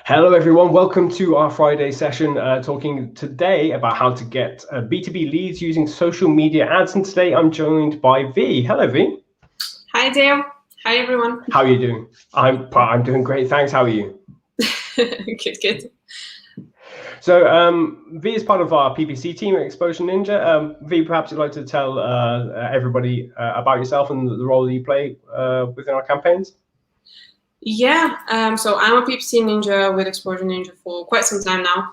Hello everyone, welcome to our Friday session, talking today about how to get B2B leads using social media ads. And today I'm joined by V. Hello V. Hi Dale. Hi everyone. How are you doing? I'm doing great, thanks. How are you? Good. So V is part of our PPC team at Exposure Ninja. V, perhaps you'd like to tell everybody about yourself and the role that you play within our campaigns? Yeah, so I'm a PPC Ninja with Exposure Ninja for quite some time now.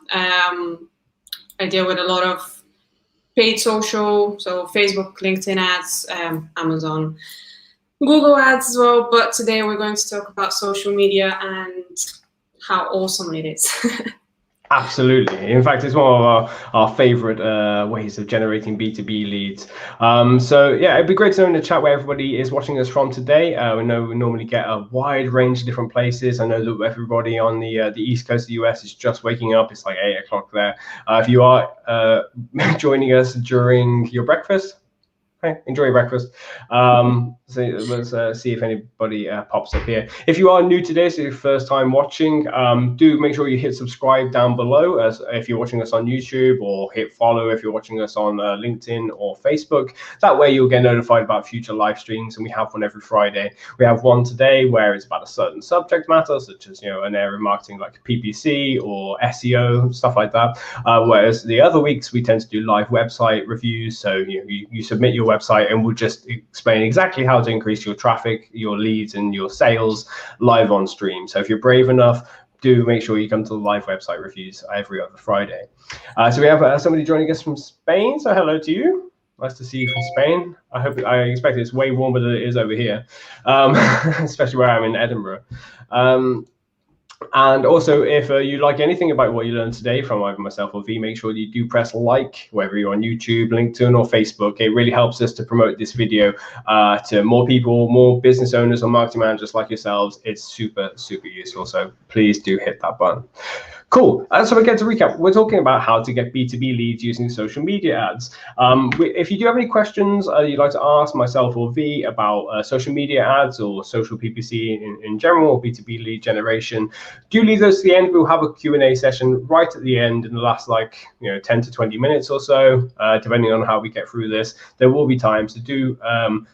I deal with a lot of paid social, so Facebook, LinkedIn ads, Amazon, Google ads as well. But today we're going to talk about social media and how awesome it is. Absolutely. In fact, it's one of our favorite ways of generating B2B leads. So yeah, it'd be great to know in the chat where everybody is watching us from today. We know we normally get a wide range of different places. I know that everybody on the East Coast of the US is just waking up. It's like 8 o'clock there. If you are joining us during your breakfast, enjoy your breakfast. So let's see if anybody pops up here. If you are new to this, your first time watching, do make sure you hit subscribe down below as if you're watching us on YouTube, or hit follow if you're watching us on LinkedIn or Facebook. That way you'll get notified about future live streams, and we have one every Friday. We have one today where it's about a certain subject matter, such as an area of marketing like PPC or SEO, stuff like that. Whereas the other weeks we tend to do live website reviews. So you submit your website and we'll just explain exactly how to increase your traffic, your leads, and your sales live on stream. So if you're brave enough, do make sure you come to the live website reviews every other Friday. So we have somebody joining us from Spain. So hello to you. Nice to see you from Spain. I expect it's way warmer than it is over here, especially where I'm in Edinburgh. And also, if you like anything about what you learned today from either myself or V, make sure you do press like, whether you're on YouTube, LinkedIn, or Facebook. It really helps us to promote this video to more people, more business owners or marketing managers like yourselves. It's super, super useful. So please do hit that button. Cool. So again, to recap, we're talking about how to get B2B leads using social media ads. If you do have any questions you'd like to ask myself or V about social media ads or social PPC in general, or B2B lead generation, do leave those to the end. We'll have a Q&A session right at the end in the last 10 to 20 minutes or so, depending on how we get through this. There will be time, so do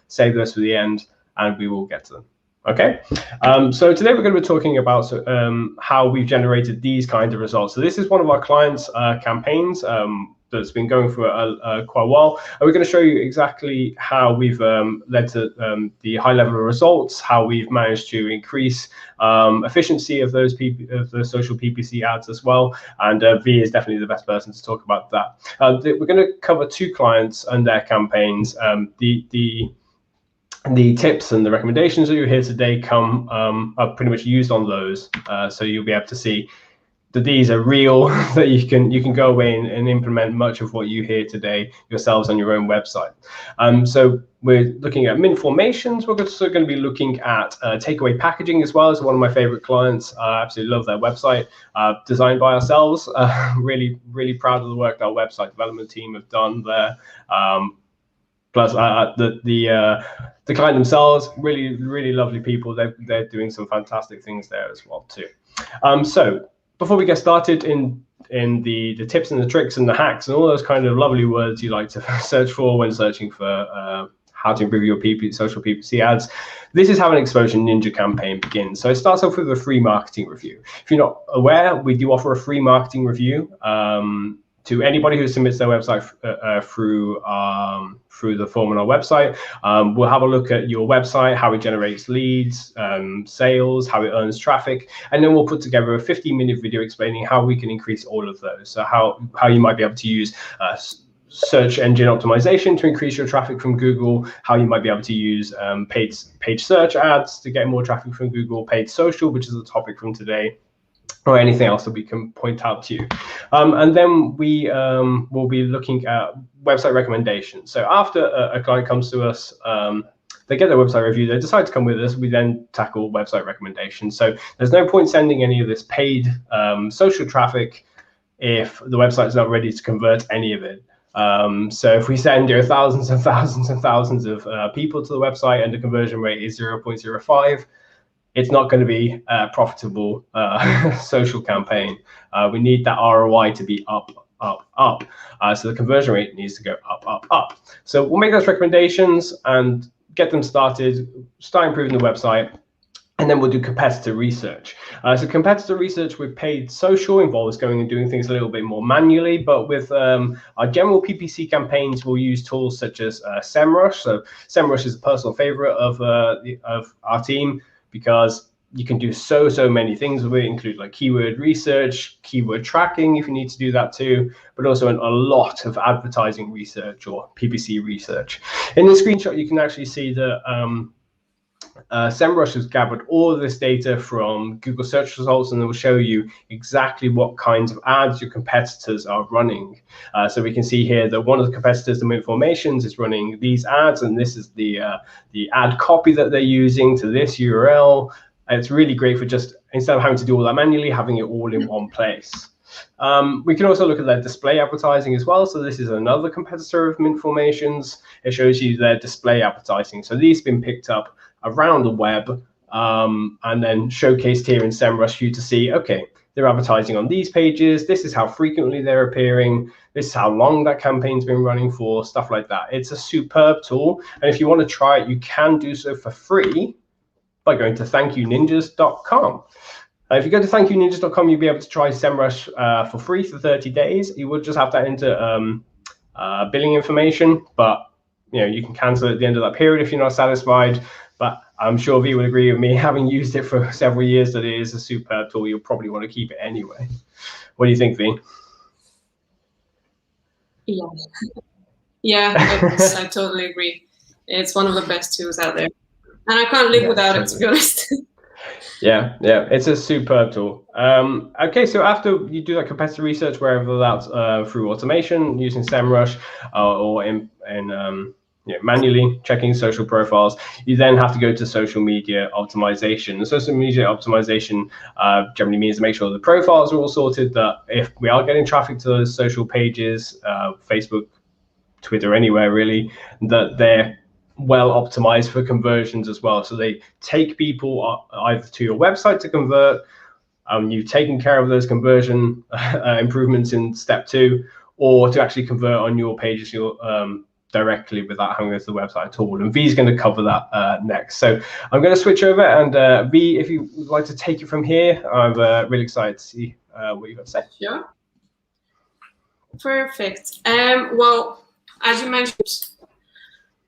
save those for the end and we will get to them. Okay, so today we're going to be talking about how we've generated these kinds of results. So this is one of our clients' campaigns that's been going for quite a while. And we're going to show you exactly how we've led to the high level of results, how we've managed to increase efficiency of those social PPC ads as well. And V is definitely the best person to talk about that. We're going to cover two clients and their campaigns. The tips and the recommendations that you hear today are pretty much used on those, so you'll be able to see that these are real, that you can go away and implement much of what you hear today yourselves on your own website. So we're looking at mint formations. We're also going to be looking at takeaway packaging as well. As one of my favorite clients. I absolutely love their website, designed by ourselves. Really, really proud of the work that our website development team have done there. Plus the client themselves, really lovely people. They're doing some fantastic things there as well too. So before we get started in the tips and the tricks and the hacks and all those kind of lovely words you like to search for when searching for how to improve your social PPC ads, this is how an Exposure Ninja campaign begins. So it starts off with a free marketing review. If you're not aware, we do offer a free marketing review to anybody who submits their website through the form on our website. We'll have a look at your website, how it generates leads, sales, how it earns traffic, and then we'll put together a 15-minute video explaining how we can increase all of those. So how you might be able to use search engine optimization to increase your traffic from Google, how you might be able to use paid search ads to get more traffic from Google, paid social, which is the topic from today, or anything else that we can point out to you. And then we will be looking at website recommendations. So after a client comes to us, they get their website review, they decide to come with us, we then tackle website recommendations. So there's no point sending any of this paid social traffic if the website is not ready to convert any of it. So if we send thousands and thousands and thousands of people to the website and the conversion rate is 0.05, it's not going to be a profitable social campaign. We need that ROI to be up, up, up. So the conversion rate needs to go up, up, up. So we'll make those recommendations and get them started, start improving the website. And then we'll do competitor research. So competitor research with paid social involves going and doing things a little bit more manually, but with our general PPC campaigns, we'll use tools such as Semrush. So Semrush is a personal favorite of our team because you can do so many things with it, include like keyword research, keyword tracking if you need to do that too, but also a lot of advertising research or PPC research. In the screenshot, you can actually see that Semrush has gathered all of this data from Google search results, and it will show you exactly what kinds of ads your competitors are running. So we can see here that one of the competitors, the Mint Formations, is running these ads, and this is the ad copy that they're using to this URL. And it's really great for just, instead of having to do all that manually, having it all in one place. We can also look at their display advertising as well. So this is another competitor of Mint Formations. It shows you their display advertising. So these have been picked up around the web and then showcased here in Semrush for you to see, okay, they're advertising on these pages. This is how frequently they're appearing. This is how long that campaign's been running for, stuff like that. It's a superb tool. And if you want to try it, you can do so for free by going to thankyouninjas.com. If you go to thankyouninjas.com, you'll be able to try Semrush for free for 30 days. You would just have to enter billing information, but you can cancel at the end of that period if you're not satisfied. But I'm sure V would agree with me, having used it for several years, that it is a superb tool. You'll probably want to keep it anyway. What do you think, V? Yeah, I totally agree. It's one of the best tools out there. And I can't live without it, to be honest. Yeah, it's a superb tool. Okay, so after you do that competitor research, wherever that's through automation using Semrush or manually checking social profiles, you then have to go to social media optimization. The social media optimization generally means to make sure the profiles are all sorted, that if we are getting traffic to those social pages, Facebook, Twitter, anywhere really, that they're well optimized for conversions as well. So they take people either to your website to convert, you've taken care of those conversion improvements in step 2, or to actually convert on your pages directly without having to go to the website at all. And V is going to cover that next. So I'm going to switch over, and V, if you would like to take it from here, I'm really excited to see what you've got to say. Sure. Perfect. Well, as you mentioned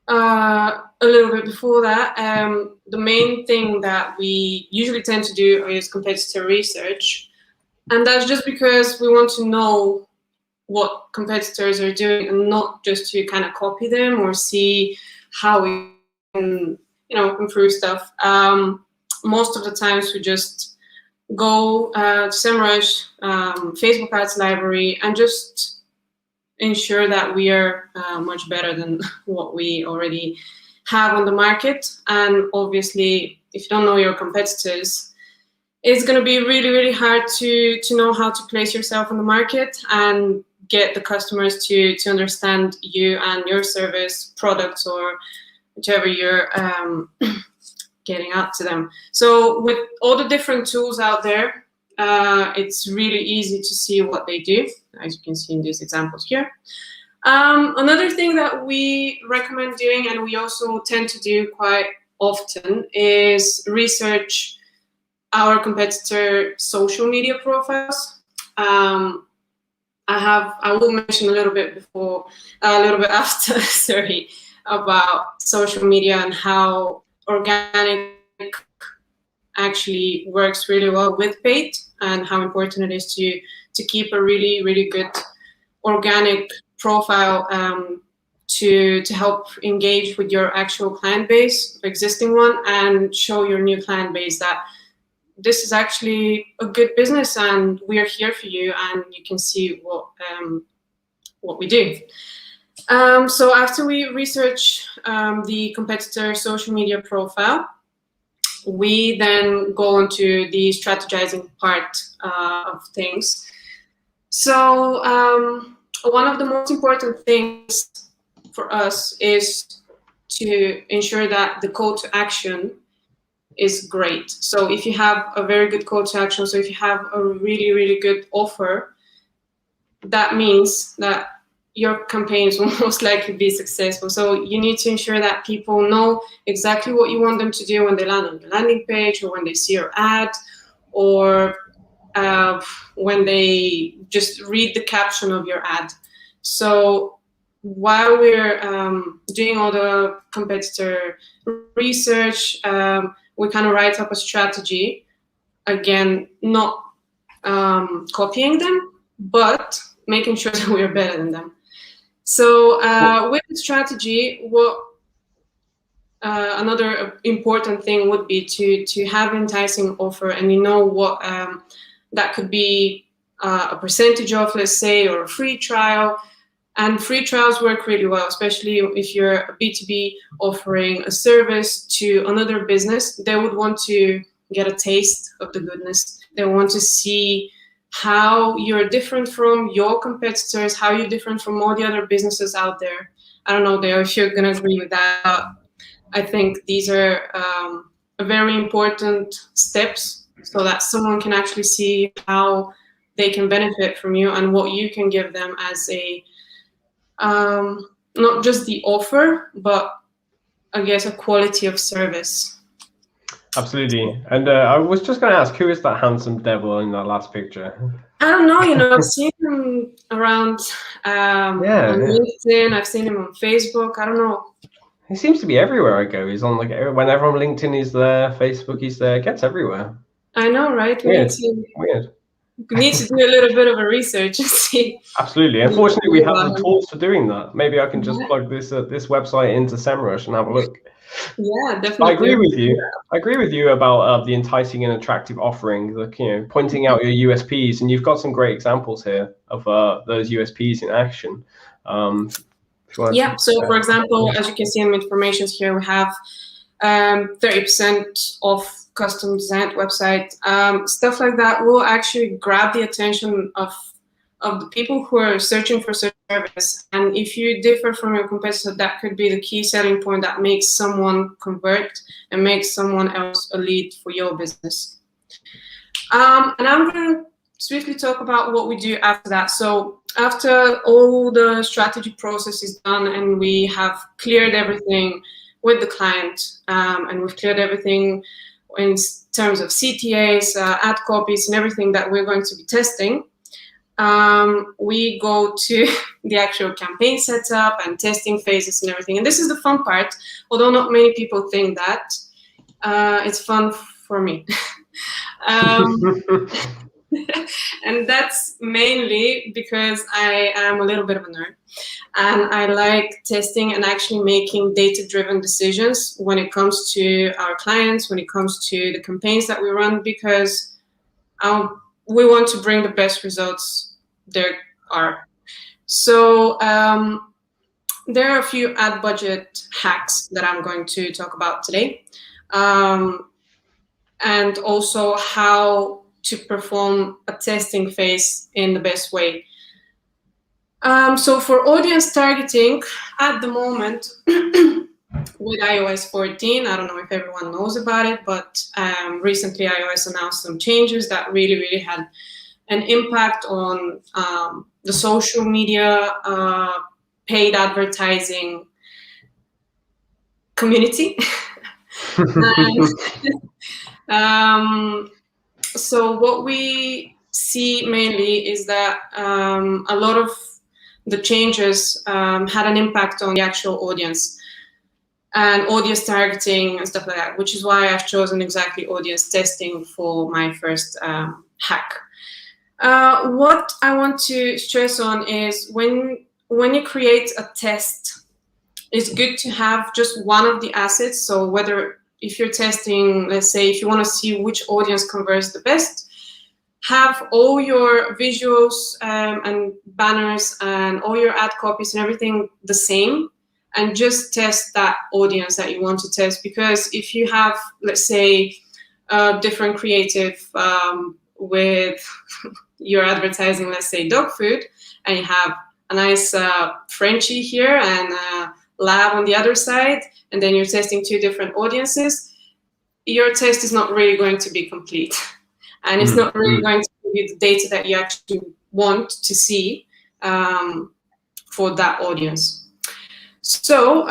a little bit before that, the main thing that we usually tend to do is competitor research. And that's just because we want to know what competitors are doing and not just to kind of copy them or see how we can, improve stuff. Most of the times we just go to Semrush, Facebook Ads Library, and just ensure that we are much better than what we already have on the market. And obviously, if you don't know your competitors, it's going to be really, really hard to know how to place yourself on the market and get the customers to understand you and your service, products, or whichever you're getting out to them. So with all the different tools out there, it's really easy to see what they do, as you can see in these examples here. Another thing that we recommend doing, and we also tend to do quite often, is research our competitor social media profiles. I will mention a little bit after, sorry, about social media and how organic actually works really well with paid, and how important it is to keep a really, really good organic profile to help engage with your actual client base, existing one, and show your new client base that this is actually a good business and we are here for you, and you can see what we do. So after we research the competitor social media profile, we then go into the strategizing part of things. So one of the most important things for us is to ensure that the call to action is great. So if you have a very good call to action, so if you have a really, really good offer, that means that your campaigns will most likely be successful. So you need to ensure that people know exactly what you want them to do when they land on the landing page, or when they see your ad, or when they just read the caption of your ad. So while we're doing all the competitor research, we kind of write up a strategy, again, not copying them, but making sure that we're better than them. So with the strategy, what another important thing would be to have enticing offer, and you know what that could be a percentage off, let's say, or a free trial. And free trials work really well, especially if you're a B2B offering a service to another business. They would want to get a taste of the goodness. They want to see how you're different from your competitors, how you're different from all the other businesses out there. I don't know, Dale, if you're going to agree with that. I think these are very important steps so that someone can actually see how they can benefit from you and what you can give them as a, not just the offer, but I guess a quality of service. Absolutely. And I was just going to ask, who is that handsome devil in that last picture? I don't know, I've seen him around on LinkedIn, I've seen him on Facebook, I don't know. He seems to be everywhere I go. He's on, like, whenever on LinkedIn he's there, Facebook he's there, gets everywhere. I know, right? Weird. We need to do a little bit of a research and see. Absolutely. Unfortunately, we have the tools for doing that. Maybe I can just plug this website into Semrush and have a look. Yeah, definitely. I agree with you. I agree with you about the enticing and attractive offering, pointing out your USPs, and you've got some great examples here of those USPs in action. Yeah. So, for example, as you can see in the information here, we have 30% off custom designed website. Stuff like that will actually grab the attention of the people who are searching for service. And if you differ from your competitor, that could be the key selling point that makes someone convert and makes someone else a lead for your business. And I'm going to swiftly talk about what we do after that. So after all the strategy process is done and we have cleared everything with the client, and we've cleared everything in terms of CTAs, ad copies, and everything that we're going to be testing, we go to the actual campaign setup and testing phases and everything. And this is the fun part, although not many people think that. It's fun for me. And that's mainly because I am a little bit of a nerd. And I like testing and actually making data-driven decisions when it comes to our clients, when it comes to the campaigns that we run, because we want to bring the best results there are. So there are a few ad budget hacks that I'm going to talk about today, and also how to perform a testing phase in the best way. So for audience targeting, at the moment, with iOS 14, I don't know if everyone knows about it, but recently iOS announced some changes that really, really had an impact on the social media paid advertising community. So what we see mainly is that a lot of the changes had an impact on the actual audience and audience targeting and stuff like that, which is why I've chosen exactly audience testing for my first hack. What I want to stress on is when you create a test, it's good to have just one of the assets. So whether if you're testing, let's say, if you want to see which audience converts the best, have all your visuals and banners and all your ad copies and everything the same, and just test that audience that you want to test. Because if you have, let's say, different creative with your advertising, let's say dog food, and you have a nice Frenchie here and a lab on the other side, and then you're testing two different audiences, your test is not really going to be complete. And it's not really going to give you the data that you actually want to see for that audience. So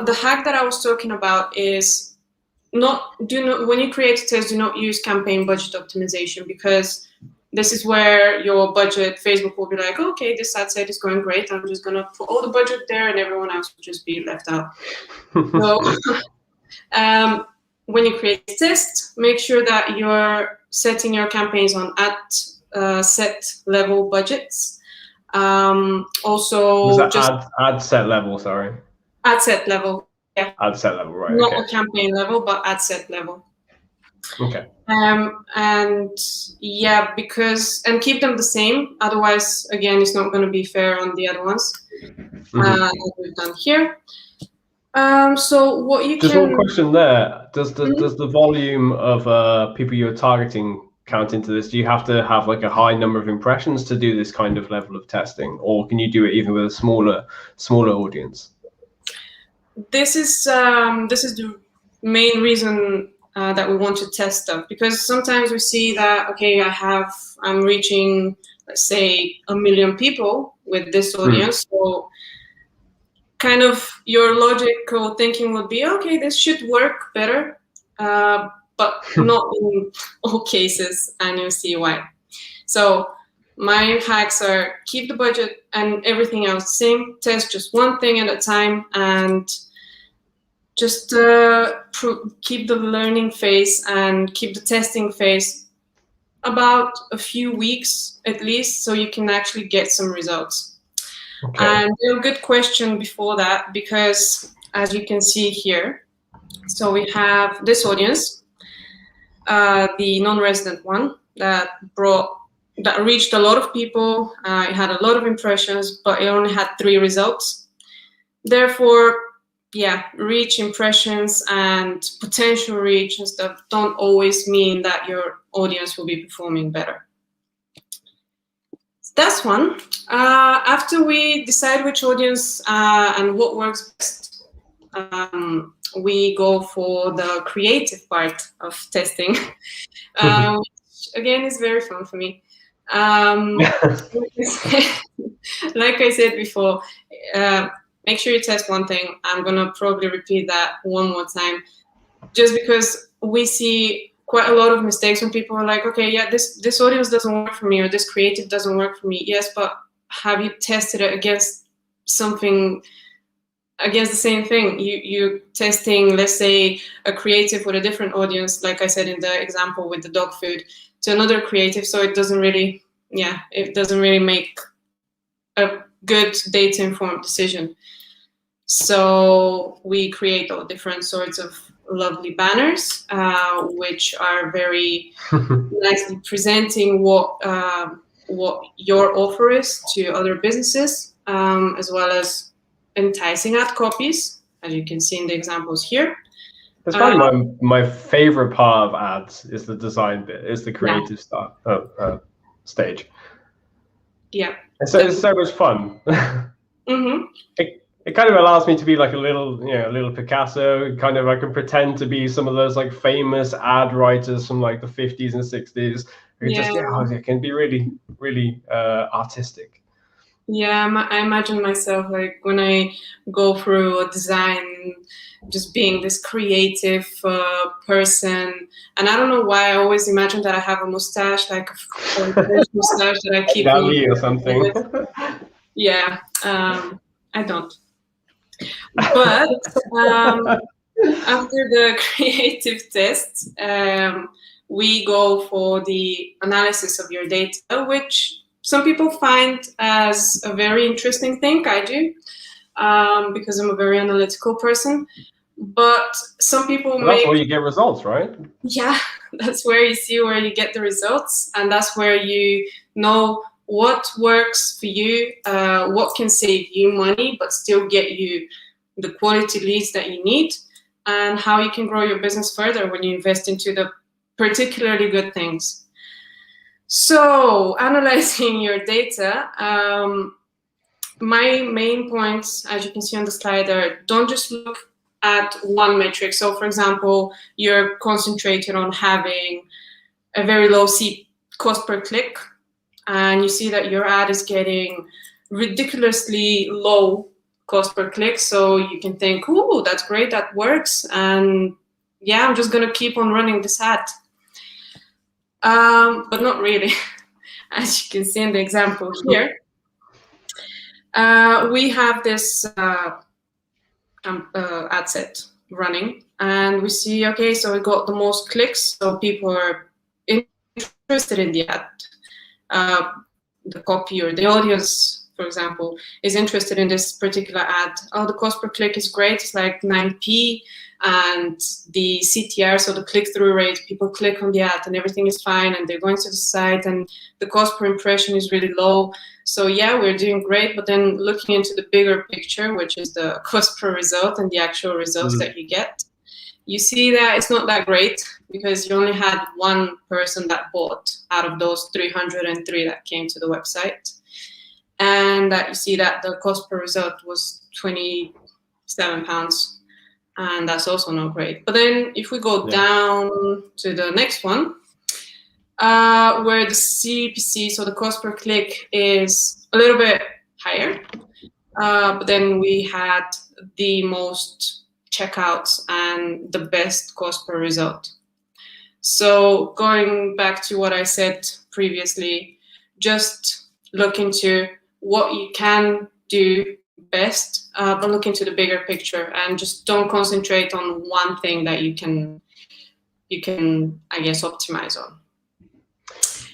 the hack that I was talking about is when you create a test, do not use campaign budget optimization, because this is where your budget, Facebook will be like, okay, this ad set is going great. I'm just going to put all the budget there and everyone else will just be left out. So when you create a test, make sure that you're setting your campaigns on set level budgets. Also, was that just ad set level, sorry? Ad set level, yeah. Ad set level, right. Not okay. a campaign level, but ad set level. Okay. And yeah, and keep them the same. Otherwise, again, it's not going to be fair on the other ones. As we've done here. So what you just one question there. Does the volume of people you're targeting count into this? Do you have to have like a high number of impressions to do this kind of level of testing, or can you do it even with a smaller audience? This is the main reason that we want to test stuff, because sometimes we see that, okay, I'm reaching, let's say, 1 million people with this audience. So kind of your logical thinking would be, okay, this should work better, but not in all cases, and you'll see why. So my hacks are keep the budget and everything else the same, test just one thing at a time, and just keep the learning phase and keep the testing phase about a few weeks at least, so you can actually get some results. Okay. And a good question before that, because as you can see here, so we have this audience, the non-resident one that reached a lot of people. It had a lot of impressions, but it only had 3 results. Therefore, yeah, reach, impressions, and potential reach and stuff don't always mean that your audience will be performing better. That's one. After we decide which audience and what works best, we go for the creative part of testing, which again is very fun for me. Like I said before, make sure you test one thing. I'm gonna probably repeat that one more time, just because we see quite a lot of mistakes when people are like, okay, yeah, this audience doesn't work for me, or this creative doesn't work for me. Yes, but have you tested it against something, against the same thing? You're testing, let's say, a creative with a different audience, like I said in the example with the dog food, to another creative, so it doesn't really make a good data-informed decision. So we create all different sorts of lovely banners, which are very nicely presenting what your offer is to other businesses, as well as enticing ad copies, as you can see in the examples here. That's probably my favorite part of ads is the design bit, is the creative stage. Yeah. And so it's so much fun. It kind of allows me to be like a little Picasso. Kind of, I can pretend to be some of those like famous ad writers from like the 50s and 60s. It can be really, really artistic. Yeah, I imagine myself like when I go through a design, just being this creative person, and I don't know why I always imagine that I have a mustache, like a mustache that I keep Dali or something. Yeah, I don't. But after the creative test, we go for the analysis of your data, which some people find as a very interesting thing. I do, because I'm a very analytical person. But some people that's where you get results, right? Yeah, that's where you see where you get the results, and that's where you know what works for you, what can save you money but still get you the quality leads that you need, and how you can grow your business further when you invest into the particularly good things. So, analyzing your data, my main points, as you can see on the slide, are don't just look at one metric. So for example, you're concentrated on having a very low cost per click, and you see that your ad is getting ridiculously low cost per click. So you can think, oh, that's great, that works. And yeah, I'm just gonna keep on running this ad. But not really. As you can see in the example here, we have this ad set running, and we see, okay, so we got the most clicks, so people are interested in the ad. The copy or the audience, for example, is interested in this particular ad. Oh, the cost per click is great, it's like 9p, and the CTR, so the click-through rate, people click on the ad and everything is fine, and they're going to the site, and the cost per impression is really low. So yeah, we're doing great, but then looking into the bigger picture, which is the cost per result and the actual results that you get, you see that it's not that great, because you only had one person that bought out of those 303 that came to the website. And that you see that the cost per result was £27. And that's also not great. But then if we go down to the next one, where the CPC, so the cost per click, is a little bit higher, but then we had the most checkouts and the best cost per result. So going back to what I said previously, just look into what you can do best, but look into the bigger picture, and just don't concentrate on one thing that you can, I guess, optimize on.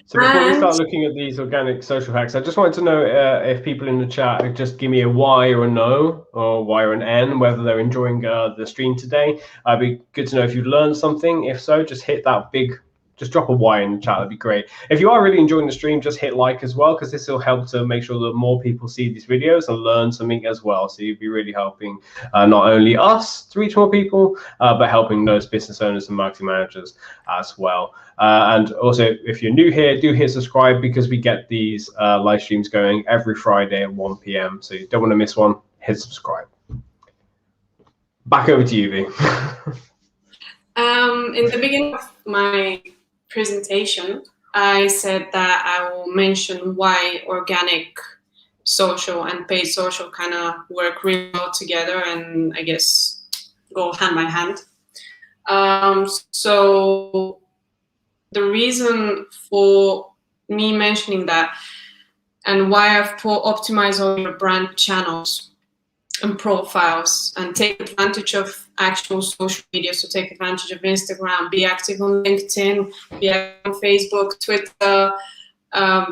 So before we start looking at these organic social hacks, I just wanted to know if people in the chat just give me a Y or a no, or Y or an N, whether they're enjoying the stream today. It'd be good to know if you've learned something. If so, just hit that big, just drop a Y in the chat, that'd be great. If you are really enjoying the stream, just hit like as well, because this will help to make sure that more people see these videos and learn something as well. So you'd be really helping not only us to reach more people, but helping those business owners and marketing managers as well. And also, if you're new here, do hit subscribe, because we get these live streams going every Friday at 1 p.m. So you don't want to miss one, hit subscribe. Back over to you, V. In the beginning of my presentation, I said that I will mention why organic social and paid social kind of work really well together, and I guess go hand by hand. So the reason for me mentioning that, and why I've optimized all your brand channels and profiles, and take advantage of actual social media. So take advantage of Instagram, be active on LinkedIn, be active on Facebook, Twitter,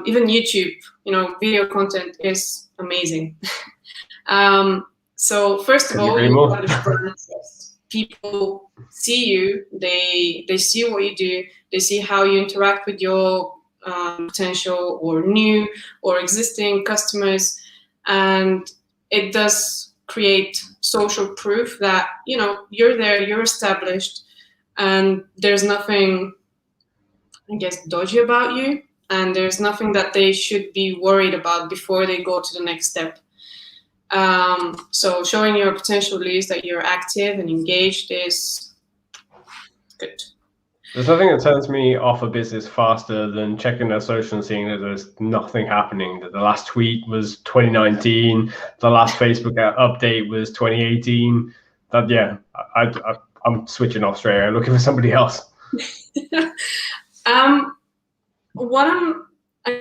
even YouTube. You know, video content is amazing. So first of all, you establish brand trust. People see you, they see what you do, they see how you interact with your potential or new or existing customers, and it does create social proof that, you know, you're there, you're established, and there's nothing, I guess, dodgy about you, and there's nothing that they should be worried about before they go to the next step. So showing your potential leads that you're active and engaged is good. There's nothing that turns me off a business faster than checking their social and seeing that there's nothing happening, that the last tweet was 2019, the last Facebook update was 2018. That, yeah, I'm switching off straight away. I'm looking for somebody else.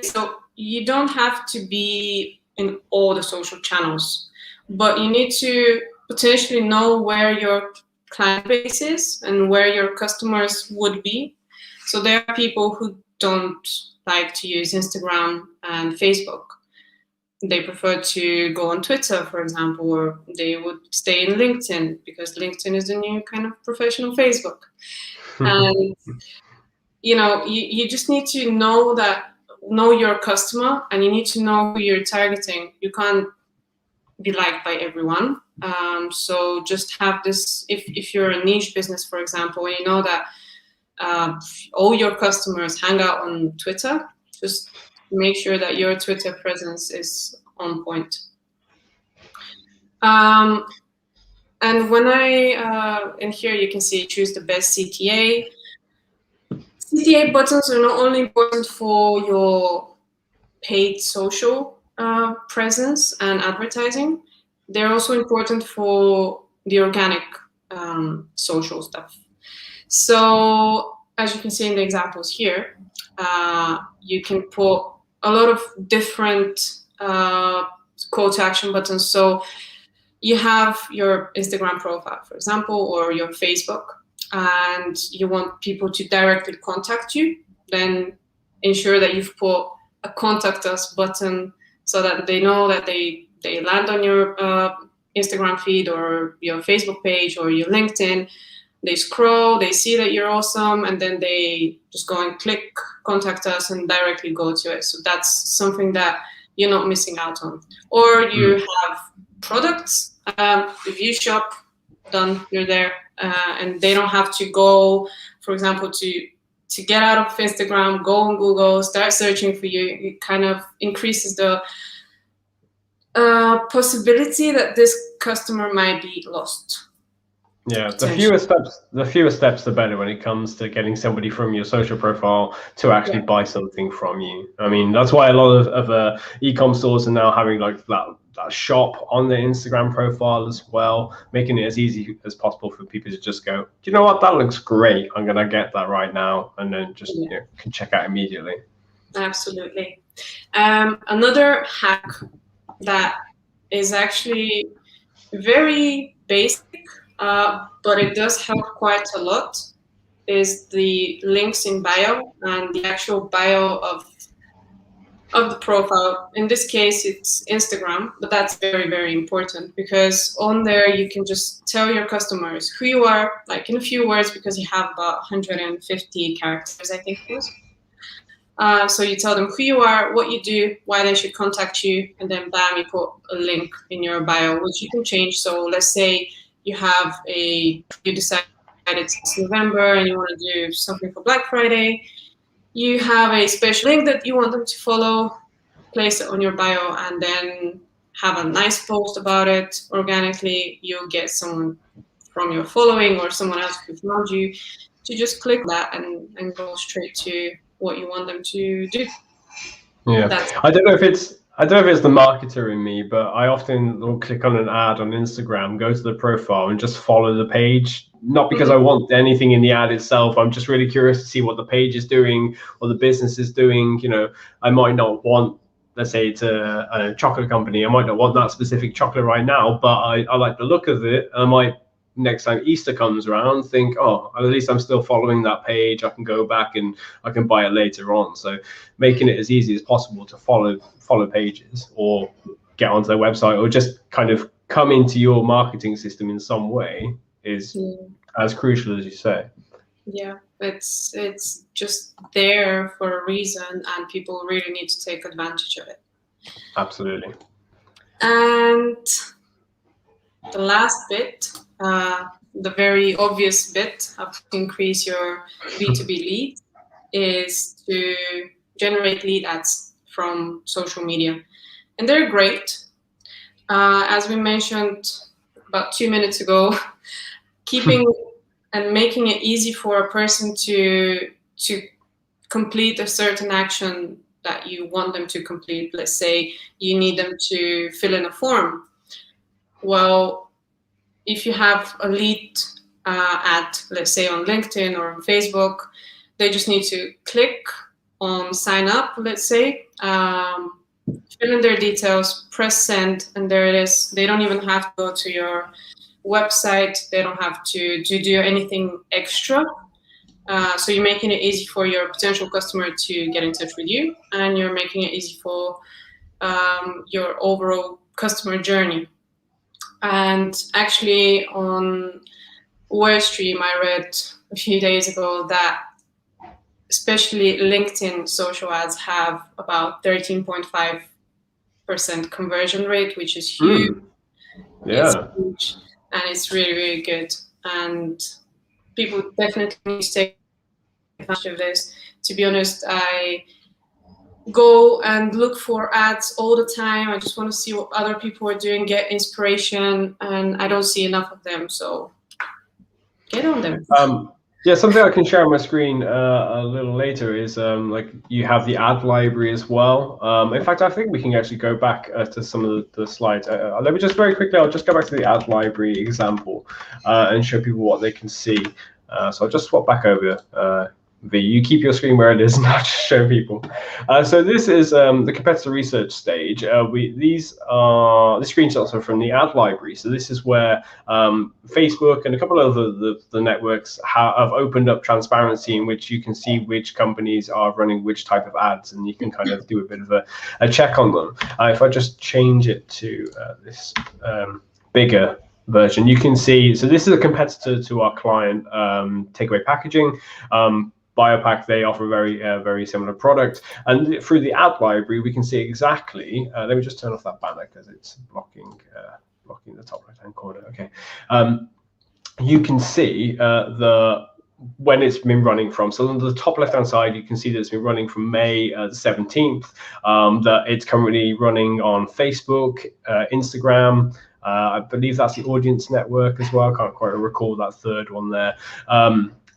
So you don't have to be in all the social channels, but you need to potentially know where your client base is and where your customers would be. So there are people who don't like to use Instagram and Facebook. They prefer to go on Twitter, for example, or they would stay in LinkedIn, because LinkedIn is the new kind of professional Facebook. And you know, you just need to know your customer, and you need to know who you're targeting. You can't be liked by everyone. So just have this, if you're a niche business, for example, and you know that all your customers hang out on Twitter, just make sure that your Twitter presence is on point. And when in here you can see choose the best CTA. CTA buttons are not only important for your paid social presence and advertising, they're also important for the organic social stuff. So as you can see in the examples here, you can put a lot of different call to action buttons. So you have your Instagram profile, for example, or your Facebook, and you want people to directly contact you, then ensure that you've put a contact us button so that they know that they land on your Instagram feed or your Facebook page or your LinkedIn. They scroll, they see that you're awesome, and then they just go and click contact us and directly go to it. So that's something that you're not missing out on. Or you have products, review shop, done, you're there, and they don't have to go, for example, to get out of Instagram, go on Google, start searching for you. It kind of increases the possibility that this customer might be lost. Yeah, the fewer steps, the better when it comes to getting somebody from your social profile to actually buy something from you. I mean, that's why a lot of e-com stores are now having like that shop on their Instagram profile as well, making it as easy as possible for people to just go, do you know what, that looks great, I'm gonna get that right now, and then just can check out immediately. Absolutely. Another hack that is actually very basic, but it does help quite a lot, is the links in bio and the actual bio of the profile. In this case, it's Instagram, but that's very, very important because on there you can just tell your customers who you are, like in a few words, because you have about 150 characters, I think it was. So you tell them who you are, what you do, why they should contact you, and then bam, you put a link in your bio, which you can change. So let's say you decide it's November and you want to do something for Black Friday. You have a special link that you want them to follow, place it on your bio, and then have a nice post about it organically. You'll get someone from your following or someone else who found you to just click that and go straight to what you want them to do. Yeah, I don't know if it's the marketer in me, but I often will click on an ad on Instagram, go to the profile, and just follow the page. Not because I want anything in the ad itself. I'm just really curious to see what the page is doing, what the business is doing. You know, I might not want, let's say it's a chocolate company, I might not want that specific chocolate right now, but I like the look of it. I might, next time Easter comes around, think, oh, at least I'm still following that page. I can go back and I can buy it later on. So making it as easy as possible to follow pages or get onto their website or just kind of come into your marketing system in some way is as crucial as you say. Yeah, it's just there for a reason, and people really need to take advantage of it. Absolutely. And the last bit, the very obvious bit of to increase your B2B lead is to generate lead ads from social media. And they're great. As we mentioned about 2 minutes ago, keeping and making it easy for a person to complete a certain action that you want them to complete. Let's say you need them to fill in a form. Well, if you have a lead ad, let's say on LinkedIn or on Facebook, they just need to click on sign up, let's say, fill in their details, press send, and there it is. They don't even have to go to your website. They don't have to do anything extra. So you're making it easy for your potential customer to get in touch with you, and you're making it easy for your overall customer journey. And actually on Warestream, I read a few days ago that especially LinkedIn social ads have about 13.5% conversion rate, which is huge. Yeah. It's huge, and it's really, really good. And people definitely need to take advantage of this. To be honest, go and look for ads all the time. I just want to see what other people are doing, get inspiration, and I don't see enough of them. So get on them. Yeah, something I can share on my screen a little later is like you have the ad library as well. In fact, I think we can actually go back to some of the slides. Let me just very quickly, I'll just go back to the ad library example and show people what they can see. So I'll just swap back over. V, you keep your screen where it is, not just show people. So this is the competitor research stage. These screenshots are from the ad library. So this is where Facebook and a couple of the networks have opened up transparency in which you can see which companies are running which type of ads, and you can kind of do a bit of a check on them. If I just change it to this bigger version, you can see, so this is a competitor to our client, Takeaway Packaging. Biopack, they offer a very similar product, and through the ad library we can see exactly. Let me just turn off that banner because it's blocking the top right hand corner. Okay, you can see when it's been running from. So on the top left hand side, you can see that it's been running from May the 17th. That it's currently running on Facebook, Instagram. I believe that's the audience network as well. I can't quite recall that third one there.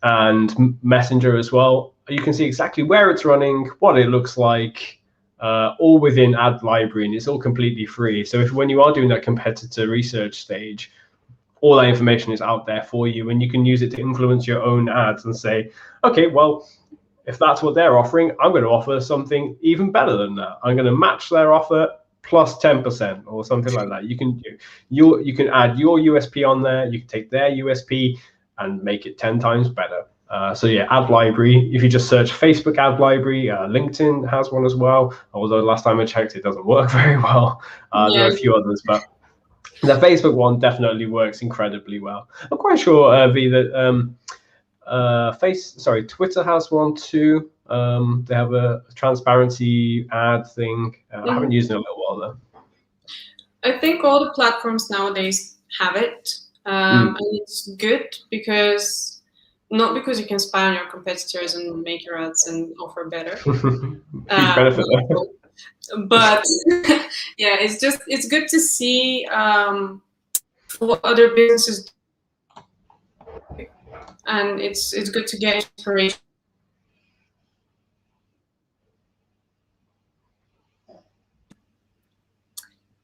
And Messenger as well. You can see exactly where it's running, what it looks like, all within ad library, and it's all completely free. So when you are doing that competitor research stage, all that information is out there for you, and you can use it to influence your own ads and say, okay, well, if that's what they're offering, I'm going to offer something even better than that. I'm going to match their offer plus 10% or something like that. You can add your USP on there. You can take their USP and make it 10 times better. So yeah, ad library. If you just search Facebook ad library, LinkedIn has one as well. Although last time I checked, it doesn't work very well. There are a few others, but the Facebook one definitely works incredibly well. I'm quite sure, V, that Twitter has one too. They have a transparency ad thing. I haven't used it in a little while though. I think all the platforms nowadays have it. And it's good because not because you can spy on your competitors and make your ads and offer better. Benefit but yeah, it's good to see what other businesses do. And it's good to get inspiration.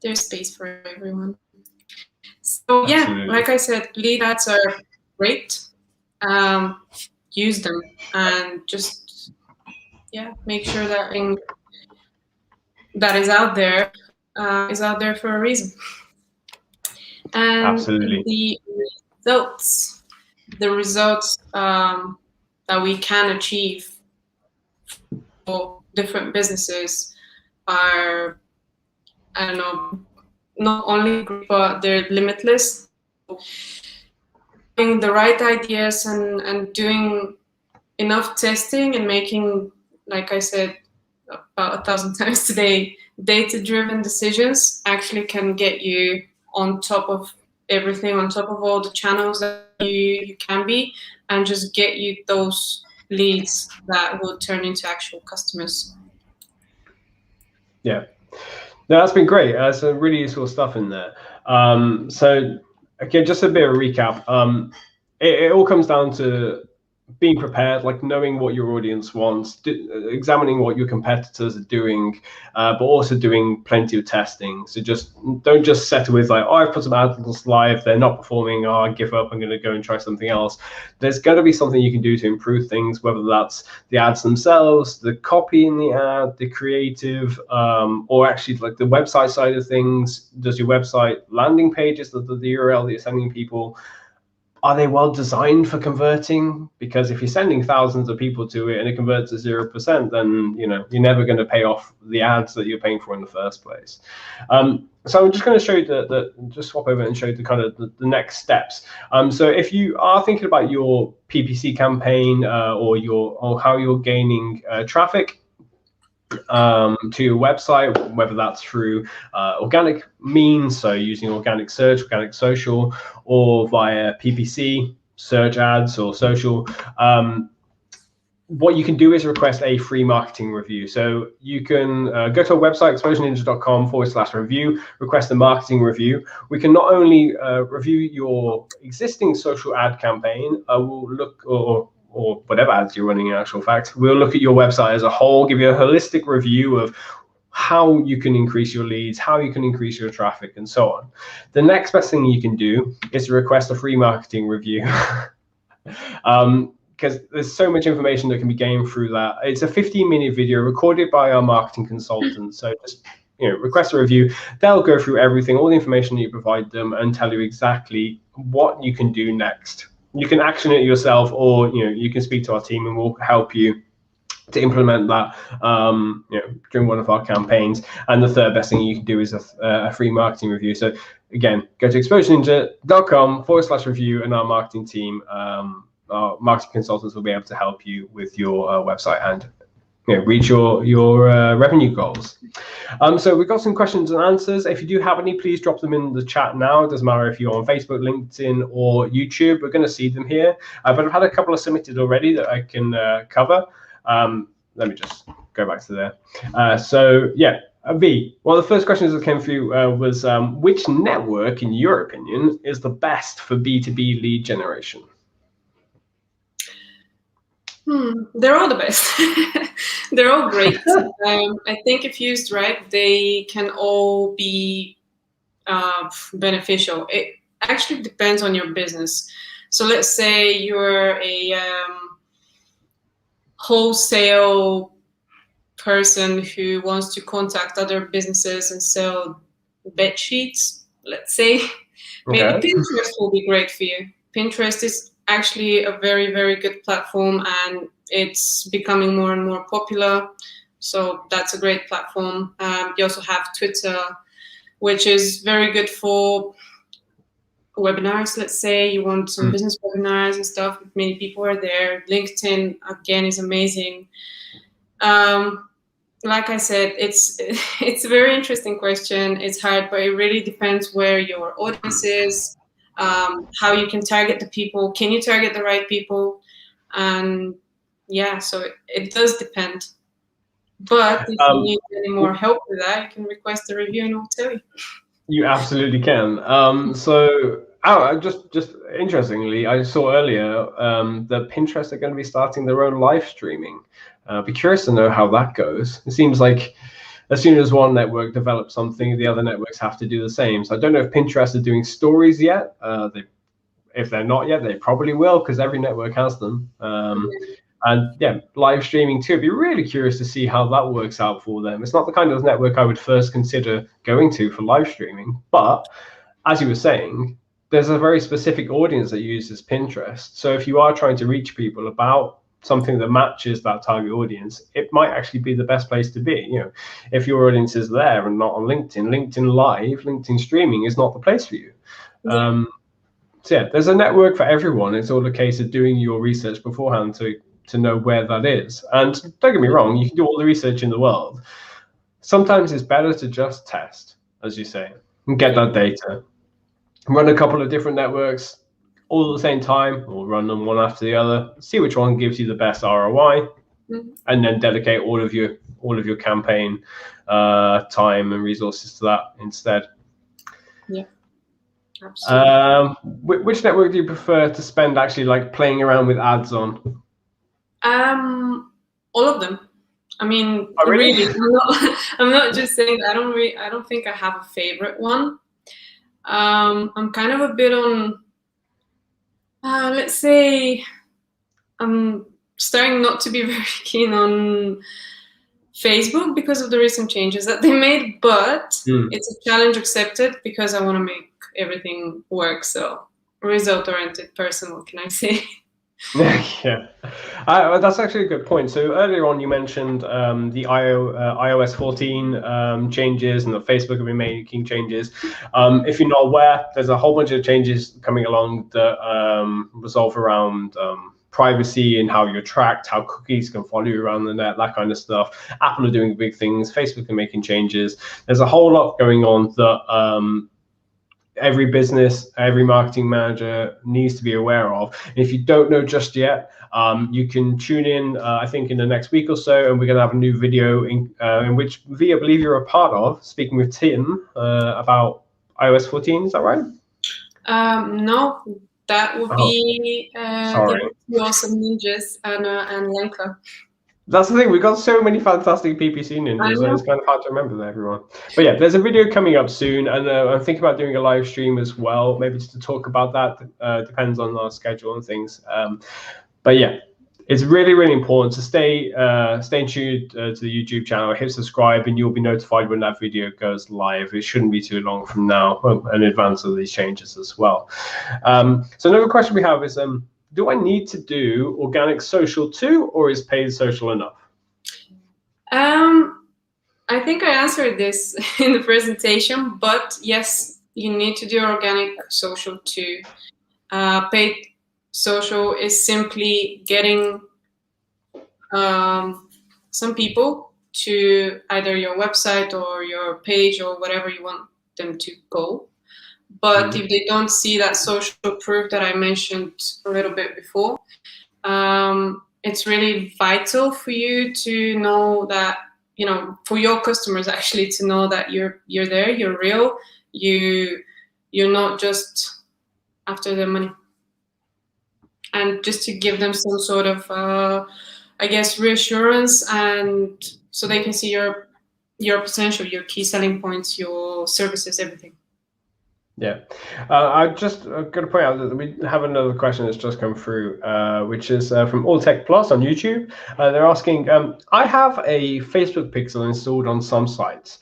There's space for everyone. So yeah, absolutely. Like I said, lead ads are great. Use them and just make sure that that is out there for a reason. And absolutely. The results that we can achieve for different businesses are, I don't know, not only great, but they're limitless. Doing the right ideas and doing enough testing and making, like I said about 1,000 times today, data-driven decisions actually can get you on top of everything, on top of all the channels that you can be, and just get you those leads that will turn into actual customers. Yeah. No, that's been great. Some really useful stuff in there. So again, just a bit of a recap. It all comes down to being prepared, like knowing what your audience wants, examining what your competitors are doing, but also doing plenty of testing. So don't just settle with like, oh, I've put some ads live, they're not performing, oh, I give up, I'm going to go and try something else. There's got to be something you can do to improve things, whether that's the ads themselves, the copy in the ad, the creative, or actually like the website side of things. Does your website landing pages, the URL that you're sending people, are they well designed for converting? Because if you're sending thousands of people to it and it converts at 0%, then you're never going to pay off the ads that you're paying for in the first place. So I'm just going to show you just swap over and show you the kind of the next steps. So if you are thinking about your PPC campaign or how you're gaining traffic to your website, whether that's through organic means, so using organic search, organic social, or via PPC, search ads or social, what you can do is request a free marketing review. So you can go to our website, exposureninja.com/review, request a marketing review. We can not only review your existing social ad campaign, we'll look, or whatever ads you're running in actual fact, we'll look at your website as a whole, give you a holistic review of how you can increase your leads, how you can increase your traffic, and so on. The next best thing you can do is to request a free marketing review. Because there's so much information that can be gained through that. It's a 15-minute video recorded by our marketing consultant. So just request a review. They'll go through everything, all the information that you provide them, and tell you exactly what you can do next. You can action it yourself, or you can speak to our team, and we'll help you to implement that during one of our campaigns. And the third best thing you can do is a free marketing review. So again, go to exposureninja.com/review, and our marketing team, our marketing consultants, will be able to help you with your website and reach your revenue goals. So we've got some questions and answers. If you do have any, please drop them in the chat now. It doesn't matter if you're on Facebook, LinkedIn, or YouTube. We're going to see them here. But I've had a couple of submitted already that I can cover. Let me just go back to there. So yeah, V, one of the first questions that came through was, which network, in your opinion, is the best for B2B lead generation? They're all the best. They're all great. I think if used right, they can all be beneficial. It actually depends on your business. So let's say you're a wholesale person who wants to contact other businesses and sell bed sheets, let's say. Maybe Pinterest will be great for you. Pinterest is actually a very, very good platform, and it's becoming more and more popular. So that's a great platform. You also have Twitter, which is very good for webinars. Let's say you want some business webinars and stuff. Many people are there. LinkedIn, again, is amazing. Like I said, it's a very interesting question. It's hard, but it really depends where your audience is, how you can target the people. Can you target the right people? And yeah, so it does depend. But if you need any more help with that, you can request a review and I'll tell you. You absolutely can. So just interestingly, I saw earlier that Pinterest are going to be starting their own live streaming. Be curious to know how that goes. It seems like as soon as one network develops something, the other networks have to do the same. So I don't know if Pinterest are doing stories yet. If they're not yet, they probably will, because every network has them. And yeah, live streaming too. I'd be really curious to see how that works out for them. It's not the kind of network I would first consider going to for live streaming, but as you were saying, there's a very specific audience that uses Pinterest. So if you are trying to reach people about something that matches that target audience, it might actually be the best place to be. If your audience is there and not on LinkedIn, LinkedIn Live, LinkedIn streaming is not the place for you. So yeah, there's a network for everyone. It's all a case of doing your research beforehand to know where that is. And don't get me wrong, you can do all the research in the world. Sometimes it's better to just test, as you say, and get that data. Run a couple of different networks all at the same time, or run them one after the other, see which one gives you the best ROI, and then dedicate all of your campaign time and resources to that instead. Yeah. Absolutely. Which network do you prefer to spend actually like playing around with ads on? All of them. I mean, really, I'm not just saying that. I don't think I have a favorite one. I'm kind of a bit on, let's say, I'm starting not to be very keen on Facebook because of the recent changes that they made, but it's a challenge accepted because I want to make everything work. So result-oriented person, what can I say? Yeah, that's actually a good point. So earlier on, you mentioned the iOS 14 changes, and that Facebook have been making changes. If you're not aware, there's a whole bunch of changes coming along that resolve around privacy and how you're tracked, how cookies can follow you around the net, that kind of stuff. Apple are doing big things. Facebook are making changes. There's a whole lot going on that every business, every marketing manager needs to be aware of. And if you don't know just yet, you can tune in, I think, in the next week or so, and we're going to have a new video in which V, I believe you're a part of, speaking with Tim about iOS 14. Is that right? No, that would be sorry. the awesome ninjas and Lenka. That's the thing, we've got so many fantastic PPC ninjas that it's kind of hard to remember everyone. But yeah, there's a video coming up soon, and I'm thinking about doing a live stream as well, maybe just to talk about that. Depends on our schedule and things. But yeah, it's really, really important to stay tuned to the YouTube channel, hit subscribe, and you'll be notified when that video goes live. It shouldn't be too long from now, in advance of these changes as well. So another question we have is, do I need to do organic social too, or is paid social enough? I think I answered this in the presentation, but yes, you need to do organic social too. Paid social is simply getting some people to either your website or your page or whatever you want them to go. But if they don't see that social proof that I mentioned a little bit before, it's really vital for you to know that, for your customers actually to know that you're there, you're real, you're not just after their money. And just to give them some sort of, I guess, reassurance, and so they can see your potential, your key selling points, your services, everything. Yeah, I just got to point out that we have another question that's just come through, which is from All Tech Plus on YouTube. They're asking, I have a Facebook pixel installed on some sites.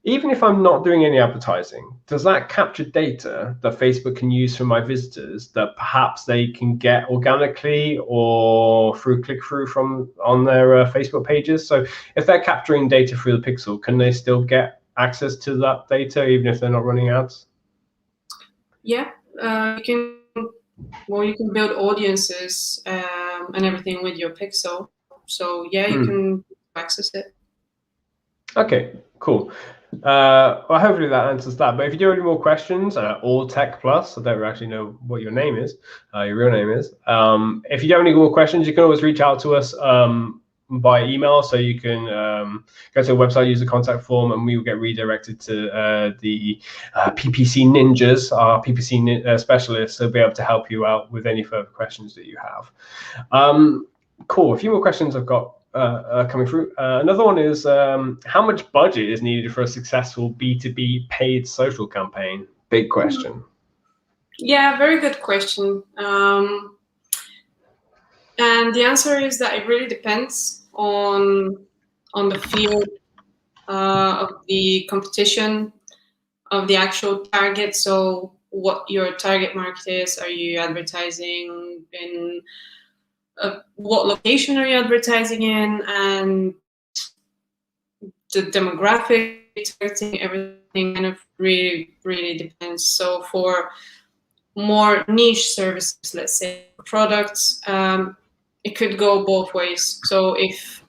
Even if I'm not doing any advertising, does that capture data that Facebook can use from my visitors that perhaps they can get organically or through click-through on their Facebook pages? So if they're capturing data through the pixel, can they still get access to that data even if they're not running ads? Yeah, you can build audiences and everything with your pixel. So yeah, you can access it. Okay, cool. Well, hopefully that answers that. But if you do have any more questions, All Tech Plus, I don't actually know what your name is, your real name is. If you do have any more questions, you can always reach out to us by email. So you can go to the website, use the contact form, and we will get redirected to the PPC ninjas, our PPC specialists. They'll be able to help you out with any further questions that you have. Cool. A few more questions I've got coming through. Another one is, how much budget is needed for a successful B2B paid social campaign? Big question. Yeah, very good question. And the answer is that it really depends on the field of the competition, of the actual target. So what your target market is. Are you advertising in what location are you advertising in, and the demographic, targeting, everything kind of really depends. So for more niche services, let's say products, it could go both ways. So if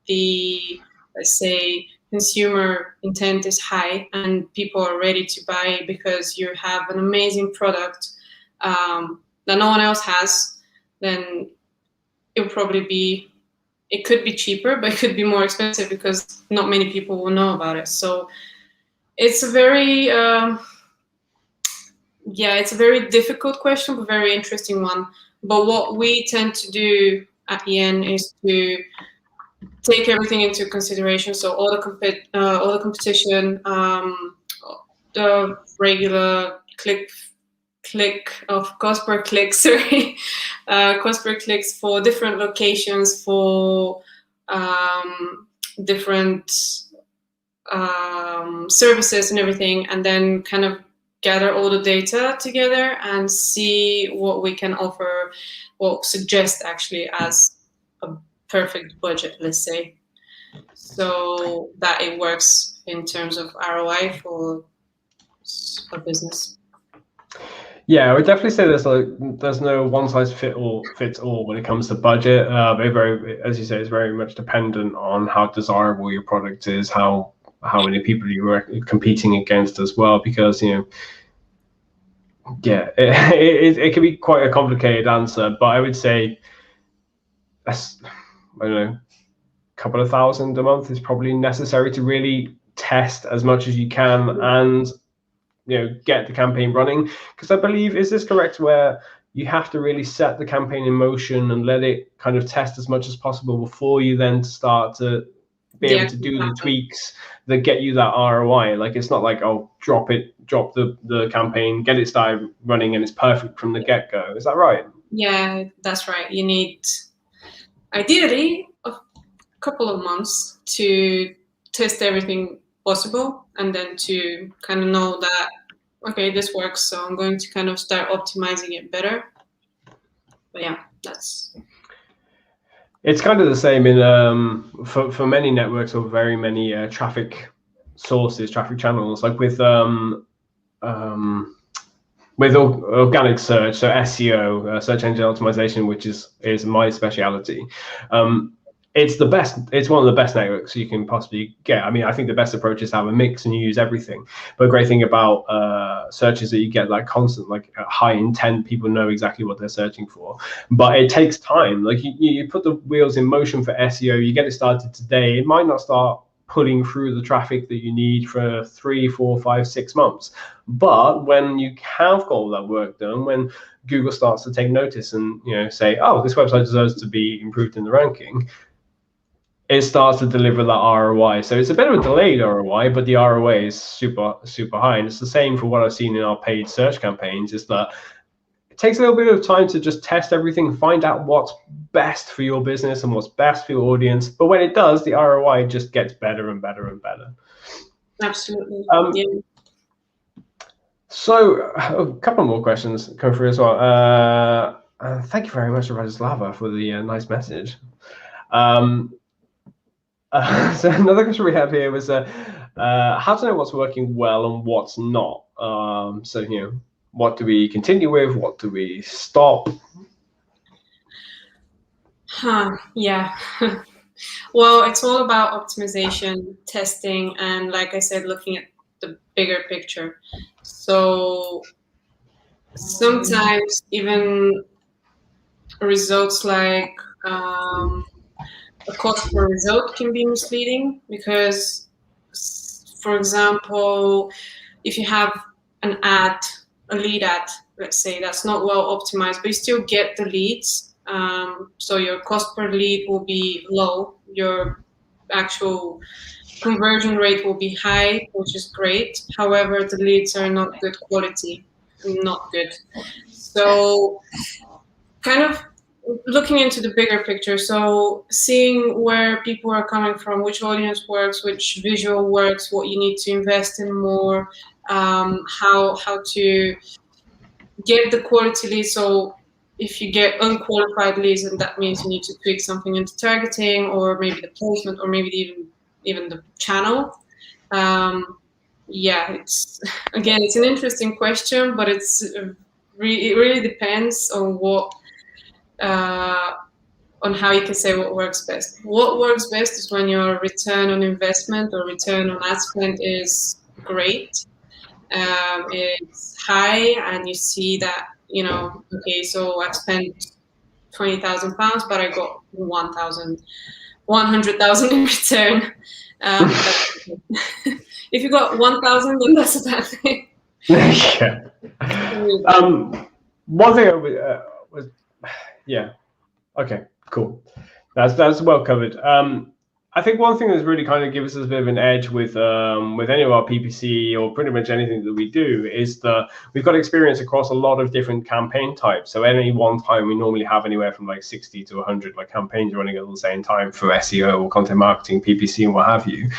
the, let's say, consumer intent is high and people are ready to buy because you have an amazing product that no one else has, then it would probably be, it could be cheaper, but it could be more expensive because not many people will know about it. So it's a very, it's a very difficult question, but very interesting one. But what we tend to do at the end is to take everything into consideration. So all the competition, the regular cost per click, sorry, cost per clicks for different locations, for different services and everything, and then kind of gather all the data together and see what we can offer, or suggest actually as a perfect budget, let's say, so that it works in terms of ROI for a business. Yeah, I would definitely say there's no one size fits all when it comes to budget. As you say, it's very much dependent on how desirable your product is, how many people you are competing against as well, because Yeah, it can be quite a complicated answer, but I would say that's, I don't know, a couple of thousand a month is probably necessary to really test as much as you can and get the campaign running. Because I believe, is this correct, where you have to really set the campaign in motion and let it kind of test as much as possible before you then start to be able to do the tweaks that get you that ROI? Like, it's not like, oh, drop the campaign, get it started running, and it's perfect from the get-go. Is that right? Yeah, that's right. You need ideally a couple of months to test everything possible, and then to kind of know that, okay, this works, so I'm going to kind of start optimizing it better. But yeah, it's kind of the same in for many networks or very many traffic sources, traffic channels, like with organic search, so SEO, search engine optimization, which is my speciality. It's the best. It's one of the best networks you can possibly get. I mean, I think the best approach is to have a mix and you use everything. But a great thing about search is that you get like constant, like high intent. People know exactly what they're searching for. But it takes time. Like you put the wheels in motion for SEO. You get it started today. It might not start pulling through the traffic that you need for 3, 4, 5, 6 months. But when you have got all that work done, when Google starts to take notice and say, oh, this website deserves to be improved in the ranking, it starts to deliver that ROI. So it's a bit of a delayed ROI, but the ROI is super, super high. And it's the same for what I've seen in our paid search campaigns, is that it takes a little bit of time to just test everything, find out what's best for your business and what's best for your audience. But when it does, the ROI just gets better and better and better. absolutely. So a couple more questions come through as well. Thank you very much, Rajislava, for the nice message. So another question we have here was how to know what's working well and what's not. So what do we continue with? What do we stop? Yeah. Well, it's all about optimization, testing, and like I said, looking at the bigger picture. So sometimes even results like a cost per result can be misleading, because, for example, if you have an ad, a lead ad, let's say, that's not well optimized, but you still get the leads. So your cost per lead will be low. Your actual conversion rate will be high, which is great. However, the leads are not good quality, not good. So kind of looking into the bigger picture, so seeing where people are coming from, which audience works, which visual works, what you need to invest in more, how to get the quality leads. So if you get unqualified leads, and that means you need to tweak something into targeting, or maybe the placement, or maybe even the channel. Yeah, it's an interesting question, but it really depends on what on how you can say what works best. What works best is when your return on investment or return on ad spend is great. It's high, and you see that, okay, so I spent £20,000, but I got 100,000 in return. If you got 1,000, then that's a bad thing. Yeah. One thing was, yeah. Okay, cool. That's well covered. I think one thing that's really kind of gives us a bit of an edge with any of our PPC or pretty much anything that we do is that we've got experience across a lot of different campaign types. So at any one time, we normally have anywhere from like 60 to 100 like campaigns running at the same time for SEO or content marketing, PPC, and what have you.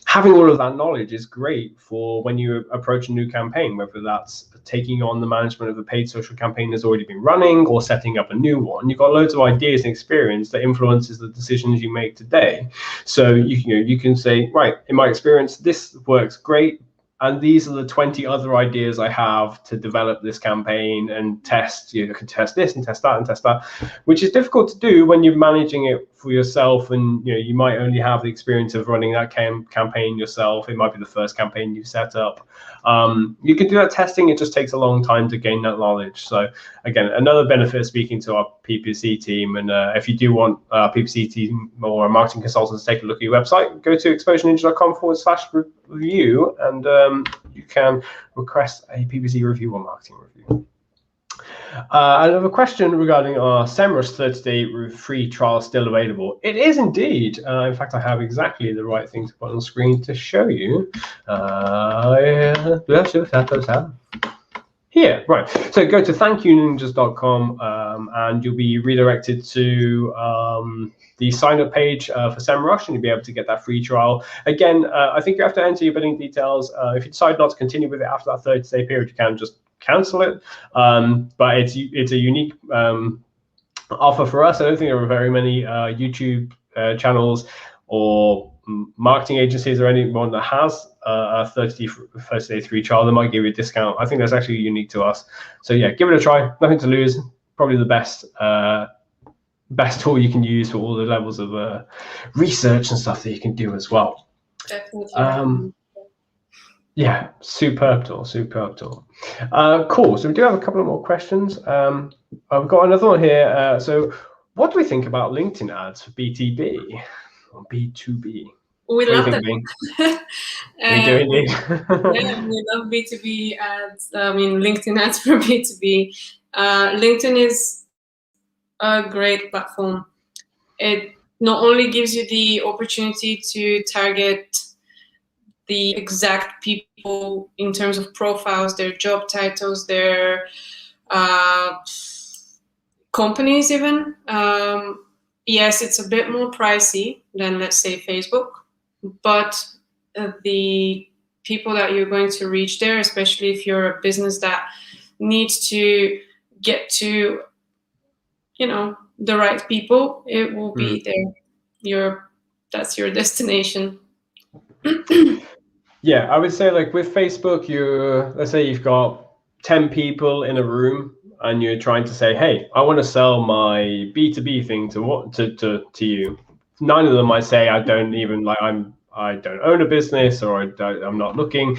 Having all of that knowledge is great for when you approach a new campaign, whether that's taking on the management of a paid social campaign that's already been running or setting up a new one. You've got loads of ideas and experience that influences the decisions you make today. So you can say, right, in my experience, this works great, and these are the 20 other ideas I have to develop this campaign and test. You can test this and test that and test that, which is difficult to do when you're managing it for yourself, and you might only have the experience of running that campaign yourself. It might be the first campaign you set up. You can do that testing. It just takes a long time to gain that knowledge. So again, another benefit of speaking to our PPC team. And if you do want a PPC team or a marketing consultant to take a look at your website, go to exposureninja.com/review, and you can request a PPC review or marketing review. Another question regarding our Semrush 30-day free trial still available. It is indeed. In fact, I have exactly the right thing to put on the screen to show you. Here, right. So go to thankyouninjas.com and you'll be redirected to the sign-up page for Semrush, and you'll be able to get that free trial. Again, I think you have to enter your billing details. If you decide not to continue with it after that 30-day period, you can just cancel it. But it's a unique offer for us. I don't think there are very many YouTube channels or marketing agencies or anyone that has a 30-day free trial. They might give you a discount. I think that's actually unique to us. So yeah, give it a try. Nothing to lose. Probably the best tool you can use for all the levels of research and stuff that you can do as well. Definitely. Yeah, superb tool. Cool. So we do have a couple of more questions. I've got another one here. So what do we think about LinkedIn ads for B2B or B2B? We love them. We do indeed. Yeah, we love B2B ads. I mean, LinkedIn ads for B2B. LinkedIn is a great platform. It not only gives you the opportunity to target the exact people in terms of profiles, their job titles, their companies even. Yes, it's a bit more pricey than, let's say, Facebook, but the people that you're going to reach there, especially if you're a business that needs to get to, the right people, it will be there. That's your destination. Yeah, I would say, like with Facebook, let's say you've got 10 people in a room and you're trying to say, hey, I want to sell my B2B thing to you. 9 of them might say, I don't own a business, or I'm not looking.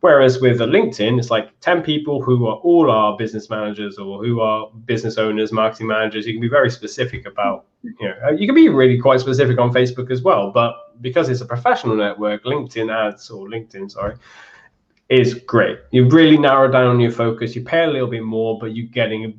Whereas with a LinkedIn, it's like 10 people who are all our business managers or who are business owners, marketing managers. You can be very specific about, you can be really quite specific on Facebook as well. But because it's a professional network, LinkedIn, is great. You really narrow down on your focus. You pay a little bit more, but you're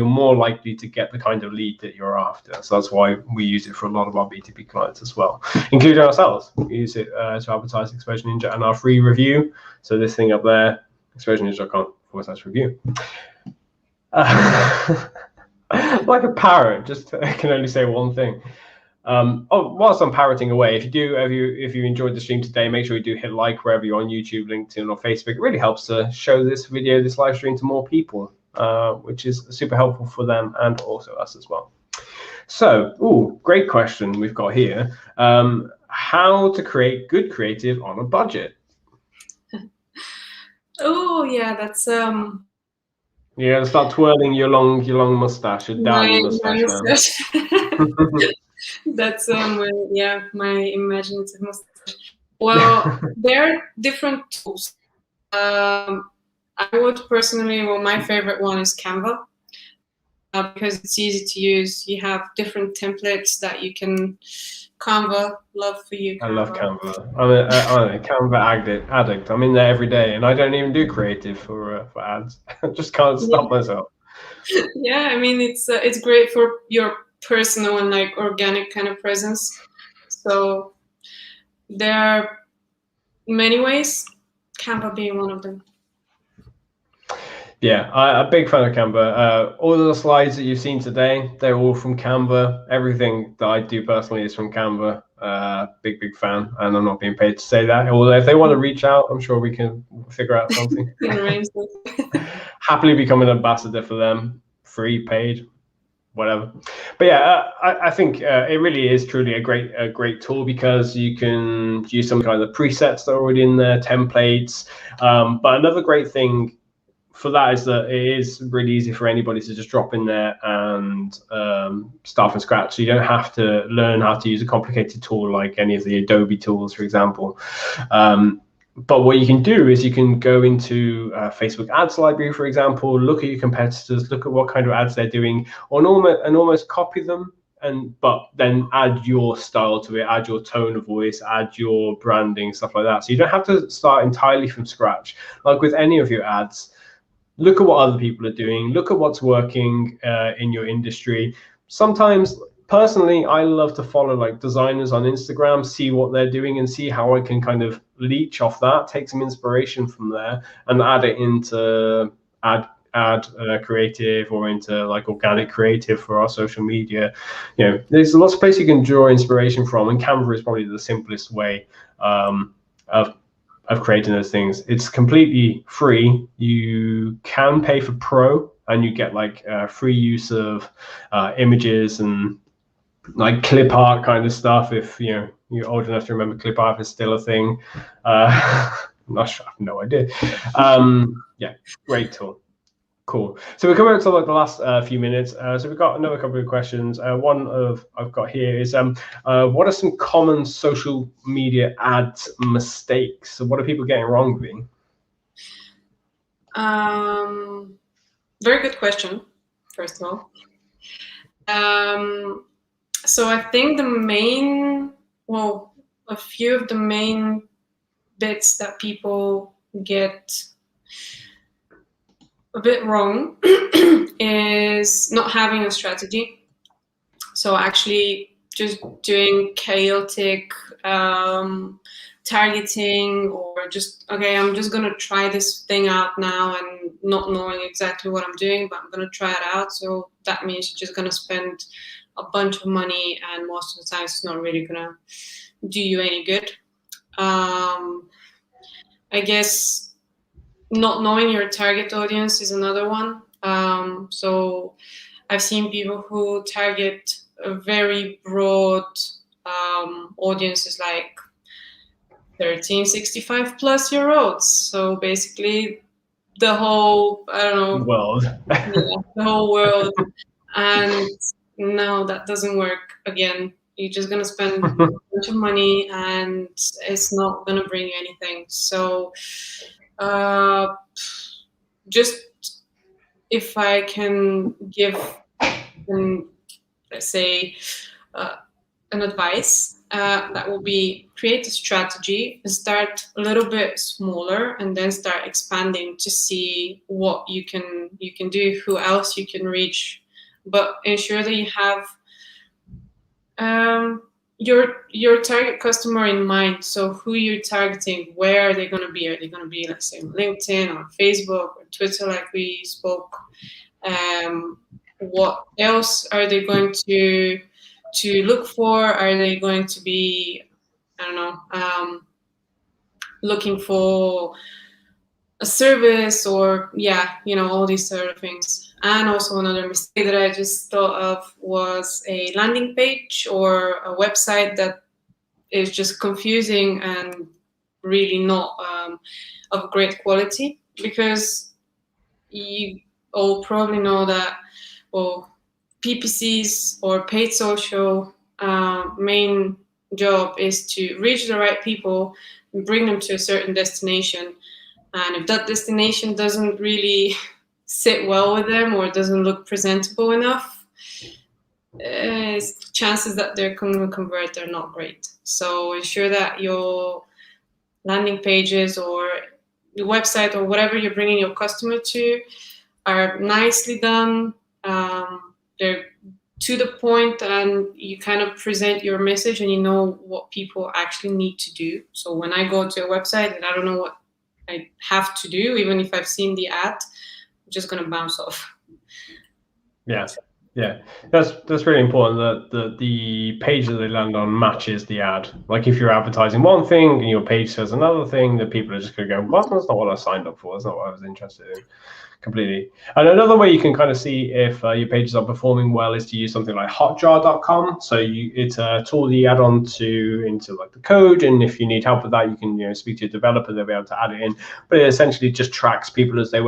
more likely to get the kind of lead that you're after. So that's why we use it for a lot of our B2B clients as well, including ourselves. We use it to advertise Exposure Ninja and our free review. So this thing up there, exposureninja.com/review. Like a parrot, I can only say one thing. Whilst I'm parroting away, if you enjoyed the stream today, make sure you do hit like wherever you're on YouTube, LinkedIn, or Facebook. It really helps to show this live stream to more people, which is super helpful for them and also us as well. So, great question we've got here. How to create good creative on a budget? Oh yeah, that's You gotta start twirling your long mustache, your downy mustache now. That's my imaginative mustache. Well, there are different tools. I would personally, my favorite one is Canva, because it's easy to use. You have different templates that you can. Canva, love for you, Canva. I love Canva. I'm a Canva addict. I'm in there every day, and I don't even do creative for ads. I just can't stop myself. Yeah, I mean, it's great for your personal and like organic kind of presence. So there are many ways, Canva being one of them. Yeah, I'm a big fan of Canva. All of the slides that you've seen today, they're all from Canva. Everything that I do personally is from Canva. Big fan, and I'm not being paid to say that. Although if they want to reach out, I'm sure we can figure out something. Happily become an ambassador for them, free, paid, whatever. But yeah, I think it really is truly a great tool, because you can use some kind of presets that are already in there, templates. But another great thing for that is that it is really easy for anybody to just drop in there and start from scratch. So you don't have to learn how to use a complicated tool like any of the Adobe tools, for example. But what you can do is you can go into Facebook ads library, for example, look at your competitors, look at what kind of ads they're doing, and almost copy them, but then add your style to it, add your tone of voice, add your branding, stuff like that. So you don't have to start entirely from scratch. Like with any of your ads, look at what other people are doing, look at what's working in your industry. Sometimes, personally, I love to follow like designers on Instagram, see what they're doing and see how I can kind of leech off that, take some inspiration from there and add it into ad creative or into like organic creative for our social media. You know, there's lots of places you can draw inspiration from, and Canva is probably the simplest way of creating those things. It's completely free. You can pay for Pro, and you get like free use of images and like clip art kind of stuff. If you're old enough to remember clip art is still a thing. I'm not sure. I have no idea. Yeah, great tool. Cool. So we're coming up to like the last few minutes. So we've got another couple of questions. One I've got here is what are some common social media ads mistakes? So what are people getting wrong, V? Very good question, first of all. So I think a few of the main bits that people get a bit wrong is not having a strategy. So actually just doing chaotic targeting, or just, okay, I'm just going to try this thing out now and not knowing exactly what I'm doing, but I'm going to try it out. So that means you're just going to spend a bunch of money, and most of the time it's not really going to do you any good. I guess not knowing your target audience is another one. So I've seen people who target a very broad audiences, like 1365 plus year olds. So basically the whole, world. Yeah, the whole world. And no, that doesn't work. Again, you're just going to spend a bunch of money and it's not going to bring you anything. So just if I can give, let's say, an advice, that will be create a strategy and start a little bit smaller, and then start expanding to see what you can do, who else you can reach, but ensure that you have your target customer in mind. So who you're targeting, where are they going to be? Are they going to be, let's say, on LinkedIn or Facebook or Twitter, like we spoke? What else are they going to look for? Are they going to be, looking for a service, or all these sort of things. And also another mistake that I just thought of was a landing page or a website that is just confusing and really not of great quality, because you all probably know that, well, PPCs or paid social main job is to reach the right people and bring them to a certain destination. And if that destination doesn't really sit well with them or doesn't look presentable enough, chances that they're going to convert are not great. So ensure that your landing pages or your website or whatever you're bringing your customer to are nicely done. They're to the point, and you kind of present your message and you know what people actually need to do. So when I go to a website and I don't know what I have to do, even if I've seen the ad, I'm just going to bounce off. Yeah, that's really important, that the page that they land on matches the ad. Like if you're advertising one thing and your page says another thing, that people are just going to go, well, that's not what I signed up for, that's not what I was interested in. Completely. And another way you can kind of see if your pages are performing well is to use something like hotjar.com. So it's a tool that you add on into like the code, and if you need help with that, you can speak to your developer, they'll be able to add it in. But it essentially just tracks people as they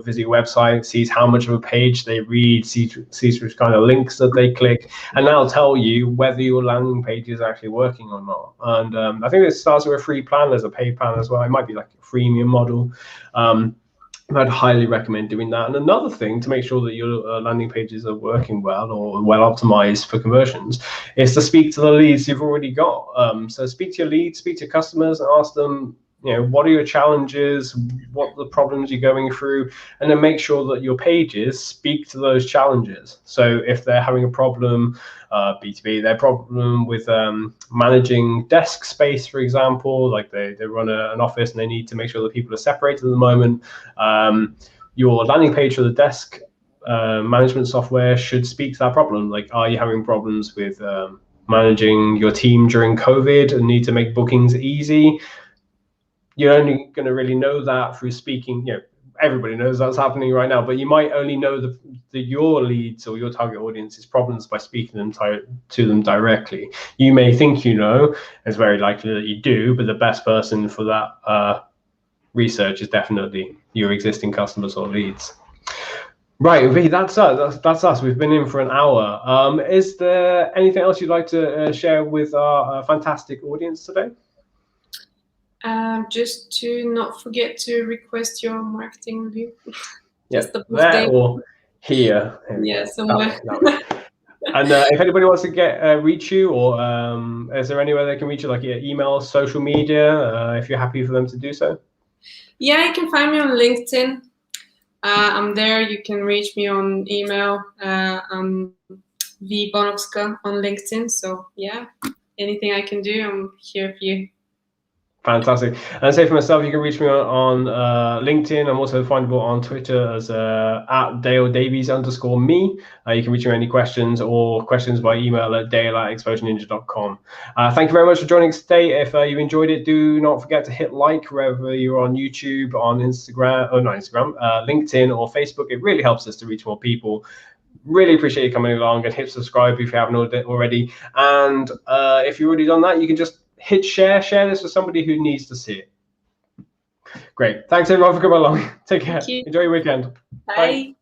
visit your website, sees how much of a page they read, sees which kind of links that they click, and that'll tell you whether your landing page is actually working or not. And I think it starts with a free plan. There's a paid plan as well. It might be like a freemium model. I'd highly recommend doing that. And another thing to make sure that your landing pages are working well or well optimized for conversions is to speak to the leads you've already got. So speak to your leads, speak to customers, and ask them, what are your challenges, what are the problems you're going through, and then make sure that your pages speak to those challenges. So if they're having a problem, B2B, their problem with managing desk space, for example, like they run an office and they need to make sure that people are separated at the moment, your landing page for the desk management software should speak to that problem. Like, are you having problems with managing your team during COVID and need to make bookings easy? You're only going to really know that through speaking. Everybody knows that's happening right now, but you might only know your leads or your target audience's problems by speaking to them directly. You may think it's very likely that you do, but the best person for that research is definitely your existing customers or leads. Right, V, that's us. That's us. We've been in for an hour. Is there anything else you'd like to share with our fantastic audience today? Just to not forget to request your marketing review. Just there or here. Yeah, somewhere. And if anybody wants to reach you, or is there anywhere they can reach you, like your email, social media, if you're happy for them to do so? Yeah, you can find me on LinkedIn. I'm there. You can reach me on email. I'm V Bonowska on LinkedIn. So yeah, anything I can do, I'm here for you. Fantastic. And say for myself, you can reach me on LinkedIn. I'm also findable on Twitter as @DaleDavies_me. You can reach me with any questions or questions by email at dale@exposureninja.com. Thank you very much for joining us today. If you enjoyed it, do not forget to hit like wherever you're on YouTube, on Instagram, or not Instagram, LinkedIn or Facebook. It really helps us to reach more people. Really appreciate you coming along, and hit subscribe if you haven't already. And if you've already done that, you can just hit share this with somebody who needs to see it. Great. Thanks everyone for coming along. Take care. Enjoy your weekend. Bye.